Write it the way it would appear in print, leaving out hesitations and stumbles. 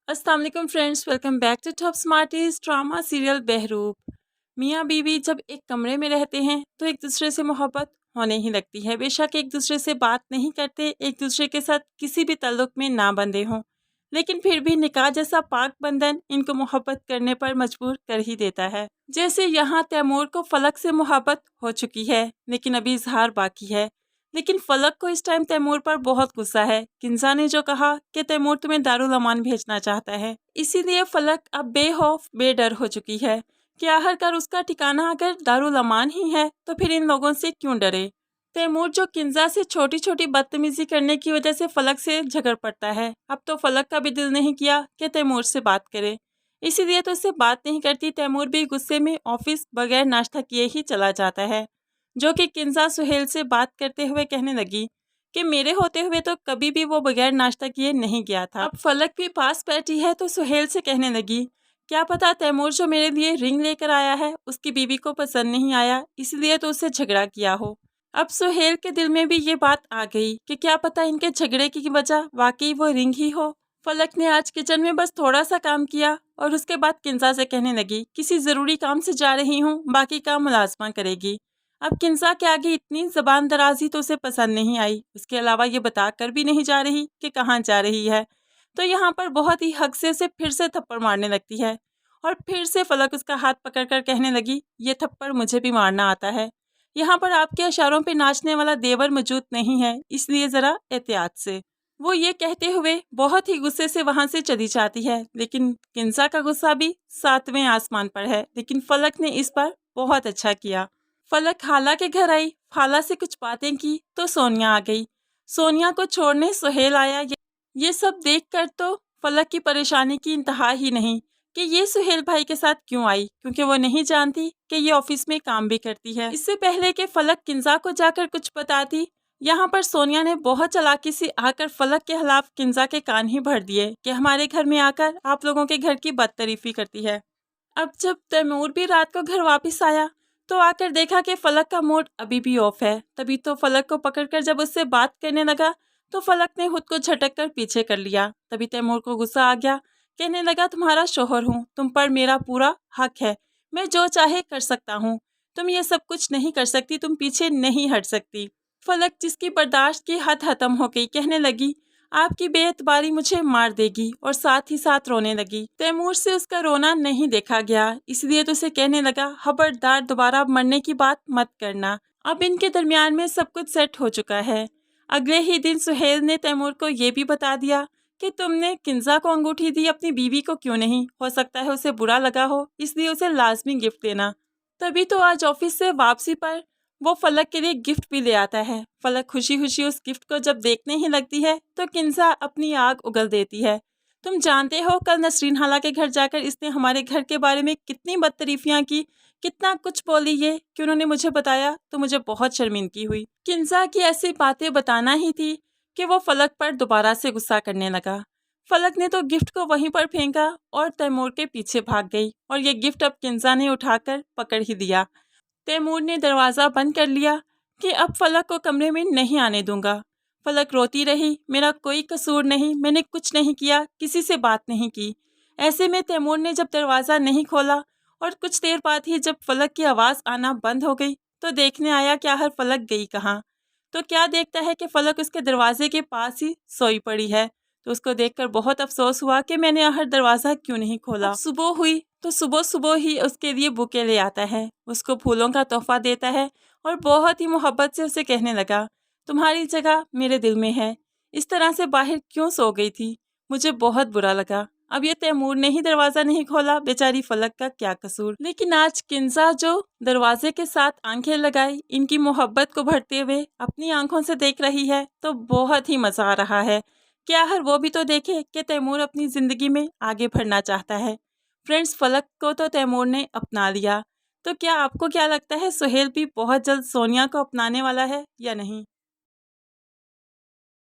अस्सलाम वालेकुम friends, welcome back to top smarties drama serial Bahroop. मियाँ बीवी जब एक कमरे में रहते हैं तो एक दूसरे से मोहब्बत होने ही लगती है। बेशक एक दूसरे से बात नहीं करते, एक दूसरे के साथ किसी भी ताल्लुक में ना बंधे हों, लेकिन फिर भी निकाह जैसा पाक बंधन इनको मोहब्बत करने पर मजबूर कर ही देता है। जैसे यहाँ तैमूर को फलक से मोहब्बत हो चुकी है, लेकिन अभी इजहार बाकी है। लेकिन फलक को इस टाइम तैमूर पर बहुत गुस्सा है। किंजा ने जो कहा कि तैमूर तुम्हें दारुल अमान भेजना चाहता है, इसीलिए फलक अब बेखौफ बेडर हो चुकी है कि आखिरकार उसका ठिकाना अगर दारुल अमान ही है तो फिर इन लोगों से क्यों डरे। तैमूर जो किंजा से छोटी छोटी बदतमीजी करने की वजह से फलक से झगड़ पड़ता है, अब तो फलक का भी दिल नहीं किया कि तैमूर से बात करे, इसीलिए तो उससे बात नहीं करती। तैमूर भी गुस्से में ऑफिस बगैर नाश्ता किए ही चला जाता है, जो कि किंजा सुहेल से बात करते हुए कहने लगी कि मेरे होते हुए तो कभी भी वो बगैर नाश्ता किए नहीं गया था। अब फलक भी पास बैठी है तो सुहेल से कहने लगी, क्या पता तैमूर जो मेरे लिए रिंग लेकर आया है उसकी बीवी को पसंद नहीं आया, इसलिए तो उससे झगड़ा किया हो। अब सुहेल के दिल में भी ये बात आ गई कि क्या पता इनके झगड़े की वजह वाकई वो रिंग ही हो। फलक ने आज किचन में बस थोड़ा सा काम किया और उसके बाद किंजा से कहने लगी, किसी ज़रूरी काम से जा रही हूँ, बाकी काम मुलाजमा करेगी। अब किंजा के आगे इतनी जबान दराजी तो उसे पसंद नहीं आई, उसके अलावा ये बताकर भी नहीं जा रही कि कहाँ जा रही है। तो यहाँ पर बहुत ही हक से उसे फिर से थप्पड़ मारने लगती है और फिर से फलक उसका हाथ पकड़कर कहने लगी, ये थप्पड़ मुझे भी मारना आता है। यहाँ पर आपके इशारों पे नाचने वाला देवर मौजूद नहीं है, इसलिए ज़रा एहतियात से। वो ये कहते हुए बहुत ही गुस्से से वहाँ से चली जाती है, लेकिन किंजा का गुस्सा भी सातवें आसमान पर है। लेकिन फलक ने इस पर बहुत अच्छा किया। फलक खाला के घर आई, खाला से कुछ बातें की तो सोनिया आ गई। सोनिया को छोड़ने सुहेल आया। ये सब देखकर तो फलक की परेशानी की इंतहा ही नहीं कि ये सुहेल भाई के साथ क्यों आई, क्योंकि वो नहीं जानती कि ये ऑफिस में काम भी करती है। इससे पहले कि फलक किंजा को जाकर कुछ बताती, यहाँ पर सोनिया ने बहुत चालाकी से आकर फलक के खिलाफ किंजा के कान ही भर दिए कि हमारे घर में आकर आप लोगों के घर की बदतरीफी करती है। अब जब तैमूर भी रात को घर वापस आया तो आकर देखा कि फलक का मूड अभी भी ऑफ है। तभी तो फलक को पकड़कर जब उससे बात करने लगा तो फलक ने खुद को झटक कर पीछे कर लिया। तभी तैमूर को गुस्सा आ गया, कहने लगा, तुम्हारा शोहर हूँ, तुम पर मेरा पूरा हक है, मैं जो चाहे कर सकता हूँ, तुम ये सब कुछ नहीं कर सकती, तुम पीछे नहीं हट सकती। फलक जिसकी बर्दाश्त की हद खत्म हो गई कहने लगी, आपकी बेएतबारी मुझे मार देगी, और साथ ही साथ रोने लगी। तैमूर से उसका रोना नहीं देखा गया, इसलिए तो उसे कहने लगा, खबरदार दोबारा मरने की बात मत करना। अब इनके दरमियान में सब कुछ सेट हो चुका है। अगले ही दिन सुहेल ने तैमूर को ये भी बता दिया कि तुमने किंजा को अंगूठी दी, अपनी बीवी को क्यों नहीं, हो सकता है उसे बुरा लगा हो, इसलिए उसे लाजमी गिफ्ट देना। तभी तो आज ऑफिस से वापसी पर वो फलक के लिए गिफ्ट भी ले आता है। फलक खुशी खुशी उस गिफ्ट को जब देखने ही लगती है तो किंजा अपनी आग उगल देती है। तुम जानते हो कल नसरीन हाला के घर जाकर इसने हमारे घर के बारे में कितनी बदतरीफियां की, कितना कुछ बोली, ये कि उन्होंने मुझे बताया तो मुझे बहुत शर्मिंदगी हुई। किंजा की ऐसी बातें बताना ही थी कि वो फलक पर दोबारा से गुस्सा करने लगा। फलक ने तो गिफ्ट को वहीं पर फेंका और तैमूर के पीछे भाग गई, और ये गिफ्ट अब किंजा ने उठाकर पकड़ ही दिया। तैमूर ने दरवाज़ा बंद कर लिया कि अब फलक को कमरे में नहीं आने दूंगा। फलक रोती रही, मेरा कोई कसूर नहीं, मैंने कुछ नहीं किया, किसी से बात नहीं की। ऐसे में तैमूर ने जब दरवाज़ा नहीं खोला और कुछ देर बाद ही जब फलक की आवाज़ आना बंद हो गई तो देखने आया कि आखिर फलक गई कहाँ। तो क्या देखता है कि फलक उसके दरवाजे के पास ही सोई पड़ी है। तो उसको देखकर बहुत अफसोस हुआ कि मैंने आखिर दरवाज़ा क्यों नहीं खोला। सुबह हुई तो सुबह सुबह ही उसके लिए बुके ले आता है, उसको फूलों का तोहफा देता है और बहुत ही मोहब्बत से उसे कहने लगा, तुम्हारी जगह मेरे दिल में है, इस तरह से बाहर क्यों सो गई थी, मुझे बहुत बुरा लगा। अब ये तैमूर ने ही दरवाज़ा नहीं खोला, बेचारी फलक का क्या कसूर। लेकिन आज किंजा जो दरवाजे के साथ आंखें लगाई इनकी मोहब्बत को भरते हुए अपनी आंखों से देख रही है तो बहुत ही मज़ा आ रहा है कि आखिर वो भी तो देखे कि तैमूर अपनी ज़िंदगी में आगे बढ़ना चाहता है। फ्रेंड्स, फलक को तो तैमूर ने अपना लिया, तो क्या आपको क्या लगता है सुहेल भी बहुत जल्द सोनिया को अपनाने वाला है या नहीं?